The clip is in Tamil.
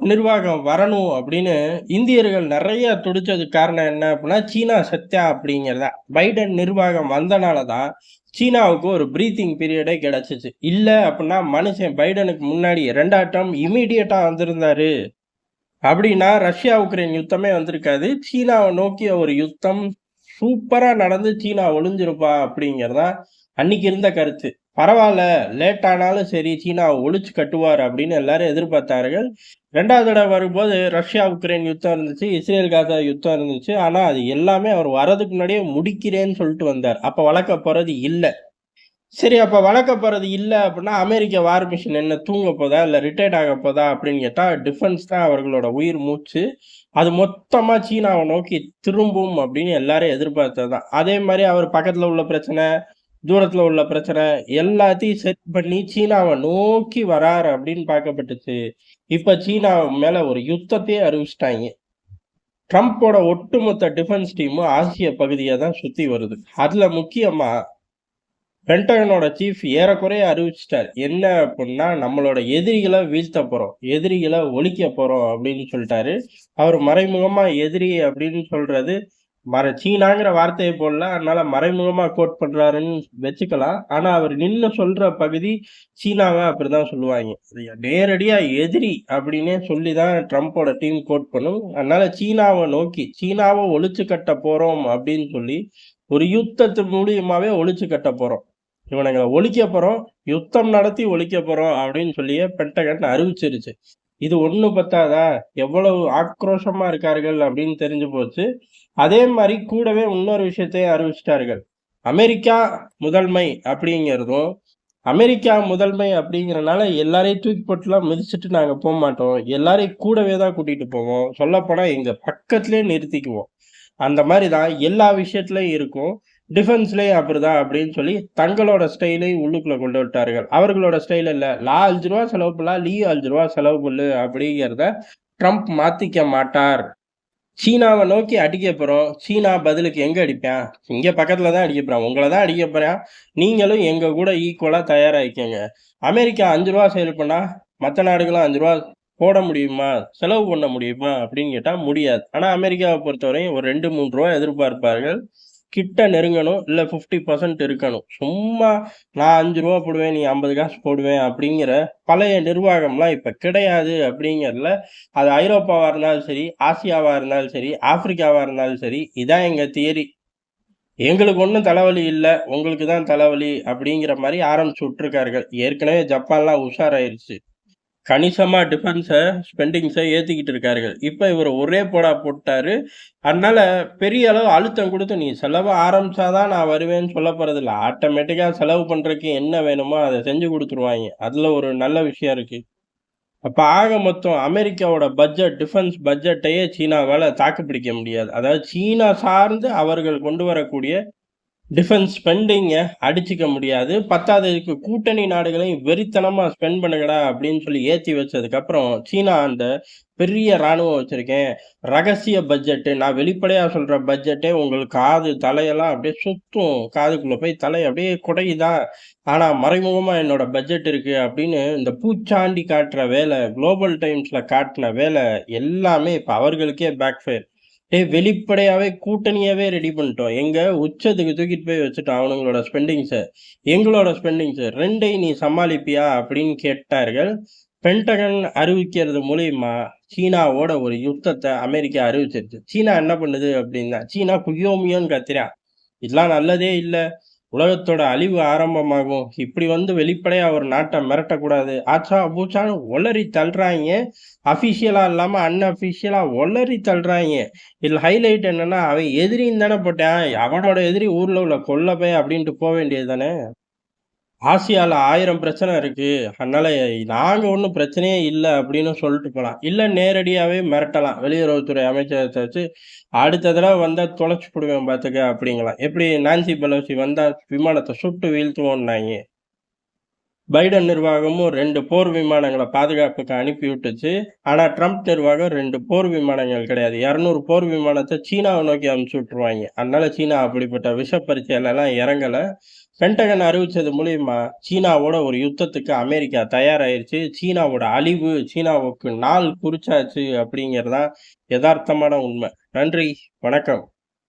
நிர்வாகம் வரணும் அப்படின்னு இந்தியர்கள் நெறைய துடிச்சதுக்கு காரணம் என்ன அப்படின்னா, சீனா செத்தா அப்படிங்கிறதா. பைடன் நிர்வாகம் வந்தனால தான் சீனாவுக்கு ஒரு பிரீத்திங் பீரியடே கிடைச்சுச்சு. இல்ல அப்படின்னா மனுஷன் பைடனுக்கு முன்னாடி 2வது டெர்ம் இம்மீடியட்டா வந்திருந்தாரு அப்படின்னா, ரஷ்யா உக்ரைன் யுத்தமே வந்திருக்காது. சீனாவ நோக்கிய ஒரு யுத்தம் சூப்பரா நடந்து சீனா ஒளிஞ்சிருப்பா அப்படிங்கிறது தான் அன்னைக்கு இருந்த கருத்து. பரவால்ல, லேட் ஆனாலும் சரி சீனாவ ஒழிச்சு கட்டுவார் அப்படின்னு எல்லாரும் எதிர்பார்த்தார்கள். 2வது தடவ வரும்போது ரஷ்யா உக்ரைன் யுத்தம் இருந்துச்சு. இஸ்ரேல் காசா யுத்தம் இருந்துச்சு. ஆனா, அது எல்லாமே அவர் வர்றதுக்கு முன்னாடியே முடிக்கிறேன்னு சொல்லிட்டு வந்தார். அப்ப வளர்க்க போறது இல்ல. சரி, அப்ப வளர்க்க போறது இல்ல அப்படின்னா, அமெரிக்க வார் மிஷின் என்ன தூங்க போதா? இல்ல ரிட்டயர்ட் ஆக போதா? அப்படின்னு கேட்டா, டிஃபென்ஸ் தான் அவர்களோட உயிர் மூச்சு. அது மொத்தமா சீனாவ நோக்கி திரும்பும் அப்படின்னு எல்லாரும் எதிர்பார்த்தது தான். அதே மாரி அவர் பக்கத்துல உள்ள பிரச்சனை, தூரத்துல உள்ள பிரச்சனை எல்லாத்தையும் செட் பண்ணி சீனாவ நோக்கி வராரு அப்படின்னு பார்க்கப்பட்டுச்சு. இப்ப சீனா மேல ஒரு யுத்தத்தையே அறிவிச்சுட்டாய்ங்க. ட்ரம்போட ஒட்டுமொத்த டிஃபென்ஸ் டீமும் ஆசிய பகுதிய தான் சுத்தி வருது. அதுல முக்கியமா பென்டகனோட சீஃப் ஏறக்குறைய அறிவிச்சுட்டார். என்ன அப்புட்ன்னா, நம்மளோட எதிரிகள வீழ்த்த போறோம். எதிரிகள ஒழிக்க போறோம் அப்படின்னு சொல்ட்டாரு. அவர் மறைமுகமா எதிரி அப்படின்னு சொல்றது, சீனாங்கிற வார்த்தைய போடல. அதனால மறைமுகமா கோட் பண்றாருன்னு வச்சுக்கலாம். ஆனா, அவர் நின்னு சொல்ற பகுதி சீனாவ அப்படிதான் சொல்லுவாய்ங்க. நேரடியா எதிரி அப்படின்னே சொல்லி தான் ட்ரம்போட டீம் கோட் பண்ணும். அதனால சீனாவ நோக்கி, சீனாவ ஒழிச்சு கட்ட போறோம் அப்படின்னு சொல்லி, ஒரு யுத்தத்து மூலியமாவே ஒழிச்சு கட்ட போறோம். இவனுங்கள ஒழிக்க போறோம், யுத்தம் நடத்தி ஒழிக்க போறோம் அப்படின்னு சொல்லியே பென்டகன் அறிவிச்சிருச்சு. இது ஒண்ணு பத்தாதா? எவ்வளவு ஆக்ரோஷமா இருக்கார்கள் அப்படின்னு தெரிஞ்சு போச்சு. அதே மாரி கூடவே இன்னொரு விஷயத்தையும் அறிவிச்சுட்டார்கள். அமெரிக்கா முதன்மை அப்படிங்கிறதும், அமெரிக்கா முதன்மை அப்படிங்கிறனால எல்லாரையும் தூக்கி போட்டுலாம் மிதிச்சுட்டு நாங்க போமாட்டோம். எல்லாரையும் கூடவே தான் கூட்டிட்டு போவோம். சொல்லப்போனா எங்க பக்கத்திலேயே நிறுத்திக்குவோம். அந்த மாரி தான் எல்லா விஷயத்திலயும் இருக்கும். டிஃபென்ஸ்லயும் அப்படிதான் அப்படின்னு சொல்லி தங்களோட ஸ்டைலையும் உள்ளுக்குள்ள கொண்டு வந்துட்டார்கள். அவர்களோட ஸ்டைல் இல்ல. நான் ரூ. 5 செலவு பண்ணலாம். நீயும் ரூ. 5 செலவு பண்ணு அப்படிங்கிறத ட்ரம்ப் மாத்திக்க மாட்டார். சீனாவ நோக்கி அடிக்க போறோம். சீனா பதிலுக்கு எங்க அடிப்பான்? இங்க பக்கத்துல தான் அடிக்க போறான். உங்கள தான் அடிக்க போறான். நீங்களும் எங்க கூட ஈக்குவலா தயாராயிக்கங்க. அமெரிக்கா ரூ. 5 சேல் பண்ணா, மத்த நாடுகளும் ரூ. 5 போட முடியுமா? செலவு பண்ண முடியுமா? அப்படின்னு கேட்டா முடியாது. ஆனா அமெரிக்காவ பொறுத்தவரையும் ஒரு ரூ. 2, 3 எதிர்பார்ப்பார்கள். கிட்ட நெருங்கணும். இல்ல 50% இருக்கணும். சும்மா நான் ரூ. 5 போடுவேன், நீ 50 காசு போடுவேன் அப்படிங்கிற பழைய நிர்வாகம்லாம் இப்ப கிடையாது அப்படிங்கிறதுல அது ஐரோப்பாவா இருந்தாலும் சரி, ஆசியாவா இருந்தாலும் சரி, ஆப்பிரிக்காவா இருந்தாலும் சரி, இதான் எங்க தியரி. எங்களுக்கு ஒண்ணும் தலைவலி இல்ல. உங்களுக்கு தான் தலைவலி அப்படிங்கிற மாரி ஆரம்பிச்சு விட்டுருக்கார்கள். ஏற்கனவே ஜப்பான்லாம் உஷாராயிருச்சு. கணிசமா ஸ்பெண்டிங்ஸ ஏத்திக்கிட்டு இருக்கார்கள். இப்ப இவரு ஒரே போடா போட்டாரு. அதனால பெரிய அளவு அழுத்தம் குடுத்து, "நீ செலவ ஆரம்பிச்சா தான் நான் வருவேன்னு" சொல்லப் போறதில்ல. ஆட்டோமேட்டிக்கா செலவு பண்றதுக்கு என்ன வேணுமோ அத செஞ்சு குடுத்துருவாய்ங்க. அதுல ஒரு நல்ல விஷயம் இருக்கு. அப்ப ஆக மொத்தம் அமெரிக்காவோட டிஃபென்ஸ் பட்ஜெட்டையே சீனாவால தாக்கு பிடிக்க முடியாது. அதாவது சீனா சார்ந்து அவர்கள் கொண்டு வரக்கூடிய டிஃபென்ஸ் ஸ்பெண்டிங்க அடிச்சுக்க முடியாது. பத்தாததுக்கு கூட்டணி நாடுகளையும் வெறித்தனமா ஸ்பெண்ட் பண்ணுங்கடா அப்படின்னு சொல்லி ஏத்தி வச்சதுக்கப்புறம், சீனா அந்த பெரிய ராணுவம் வச்சிருக்கேன். ரகசிய பட்ஜெட்டு நான் வெளிப்படையா சொல்ற பட்ஜெட்டே உங்களுக்கு காது, தலையெல்லாம் அப்படியே சுத்தும். காதுக்குள்ள போய் தலை அப்படியே குடையுதா? ஆனா மறைமுகமா என்னோட பட்ஜெட் இருக்கு அப்படின்னு இந்த பூச்சாண்டி காட்டுற வேலை, குளோபல் டைம்ஸ்ல காட்டுன வேலை எல்லாமே இப்ப அவர்களுக்கே பேக் ஃபயர். வெளிப்படையாவே கூட்டணியாவே ரெடி பண்ணிட்டோம். எங்க உச்சத்துக்கு தூக்கிட்டு போய் வச்சுட்டோம் அவனுங்களோட ஸ்பெண்டிங்ஸ. எங்களோட ஸ்பெண்டிங்ஸ 2யும் நீ சமாளிப்பியா? அப்படின்னு கேட்டார்கள். பென்டகன் அறிவிக்கிறது மூலியமா சீனாவோட ஒரு யுத்தத்த அமெரிக்கா அறிவிச்சிருச்சு. சீனா என்ன பண்ணுது அப்படின்னா, சீனா குய்யோ முய்யோன்னு கத்துறான். இதெல்லாம் நல்லதே இல்ல. உலகத்தோட அழிவு ஆரம்பமாகும். இப்படி வந்து வெளிப்படையா ஒரு நாட்ட மிரட்டக்கூடாது. ஆச்சா, பூச்சான்னு ஒளறி தள்ளுறாய்ங்க. அஃபிஷியலா இல்லாம அன்அஃபிஷியலா ஒளறி தள்ளுறாய்ங்க. இதுல ஹைலைட் என்னன்னா, அவன் எதிரின்னு தானே போட்டான். அவனோட எதிரி ஊர்ல உள்ள கொல்லப்பய அப்படின்ட்டு போ வேண்டியது தானே. ஆசியால 1000 பிரச்சனை இருக்கு. அதனால நாங்க ஒண்ணும் பிரச்சனையே இல்ல அப்படின்னு சொல்லிட்டு போலாம். இல்ல நேரடியாவே மிரட்டலாம். வெளியுறவுத்துறை அமைச்சரத்த வச்சு, அடுத்த தடவ வந்தா தொலைச்சு புடுவேன் பாத்துக்க அப்படிங்கலாம். எப்படி நான்சி பெலோசி வந்தா விமானத்த சுட்டு வீழ்த்துவோம்னாய்ங்க. பைடன் நிர்வாகமும் 2 போர் விமானங்கள பாதுகாப்புக்கு அனுப்பி விட்டுச்சு. ஆனா ட்ரம்ப் நிர்வாகம் 2 போர் விமானங்கள் கிடையாது. 200 போர் விமானத்த சீனாவ நோக்கி அனுப்பிச்சு விட்டுருவாய்ங்க. அதனால சீனா அப்படிப்பட்ட விஷ பரீட்சையிலலாம் இறங்கல. பென்டகன் அறிவிச்சது மூலியமா சீனாவோட ஒரு யுத்தத்துக்கு அமெரிக்கா தயாராயிருச்சு. சீனாவோட அழிவு, சீனாவுக்கு நாள் குறிச்சாச்சு அப்படிங்கிறது தான் எதார்த்தமான உண்மை. நன்றி, வணக்கம்.